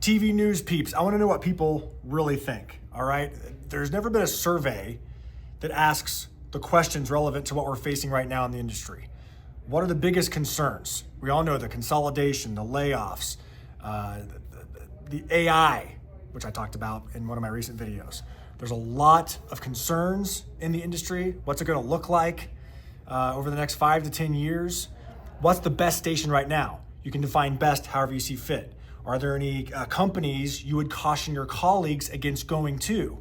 TV news peeps, I wanna know what people really think, all right? There's never been a survey that asks the questions relevant to what we're facing right now in the industry. What are the biggest concerns? We all know the consolidation, the layoffs, the AI, which I talked about in one of my recent videos. There's a lot of concerns in the industry. What's it gonna look like over the next 5 to 10 years? What's the best station right now? You can define best however you see fit. Are there any companies you would caution your colleagues against going to?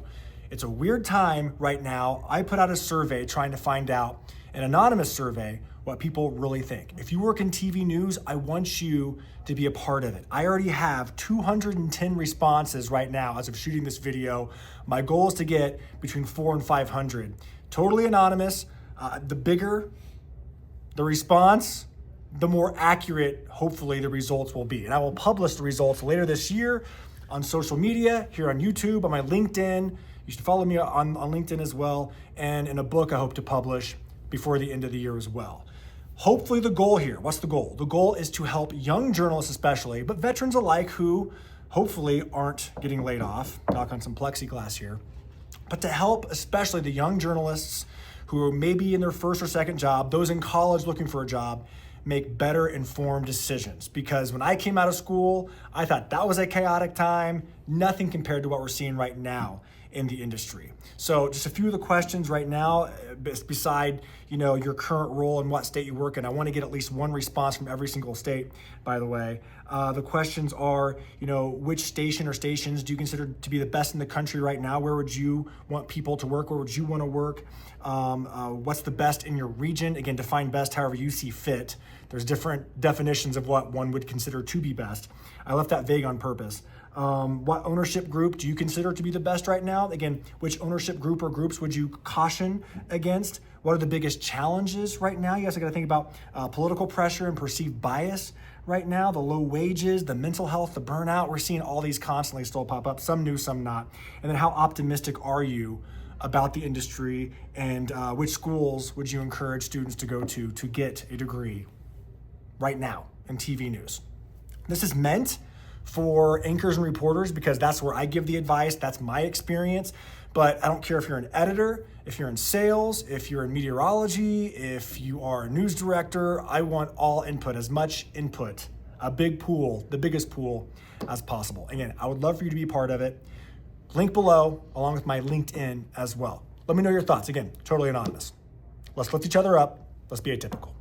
It's a weird time right now. I put out a survey trying to find out, an anonymous survey, what people really think. If you work in TV news, I want you to be a part of it. I already have 210 responses right now as of shooting this video. My goal is to get between 400 and 500. Totally anonymous. The bigger the response, the more accurate, hopefully, the results will be. And I will publish the results later this year on social media, here on YouTube, on my LinkedIn. You should follow me on LinkedIn as well. And in a book I hope to publish before the end of the year as well. Hopefully the goal here, what's the goal? The goal is to help young journalists especially, but veterans alike who hopefully aren't getting laid off, knock on some plexiglass here, but to help especially the young journalists who are maybe in their first or second job, those in college looking for a job, make better informed decisions. Because when I came out of school, I thought that was a chaotic time, nothing compared to what we're seeing right now in the industry. So just a few of the questions right now, beside your current role and what state you work in. I want to get at least one response from every single state, by the way. The questions are, which station or stations do you consider to be the best in the country right now? Where would you want people to work? Where would you want to work? What's the best in your region? Again, define best however you see fit. There's different definitions of what one would consider to be best. I left that vague on purpose. What ownership group do you consider to be the best right now? Again, which ownership group or groups would you caution against? What are the biggest challenges right now? You guys got to think about political pressure and perceived bias right now, the low wages, the mental health, the burnout. We're seeing all these constantly still pop up, some new, some not. And then how optimistic are you about the industry, and which schools would you encourage students to go to get a degree right now in TV news? This is meant for anchors and reporters because that's where I give the advice. That's my experience. But I don't care if you're an editor, if you're in sales, if you're in meteorology, if you are a news director. I want all input, as much input, a big pool, the biggest pool as possible. Again, I would love for you to be part of it. Link below, along with my LinkedIn as well. Let me know your thoughts. Again, totally anonymous. Let's lift each other up. Let's be atypical.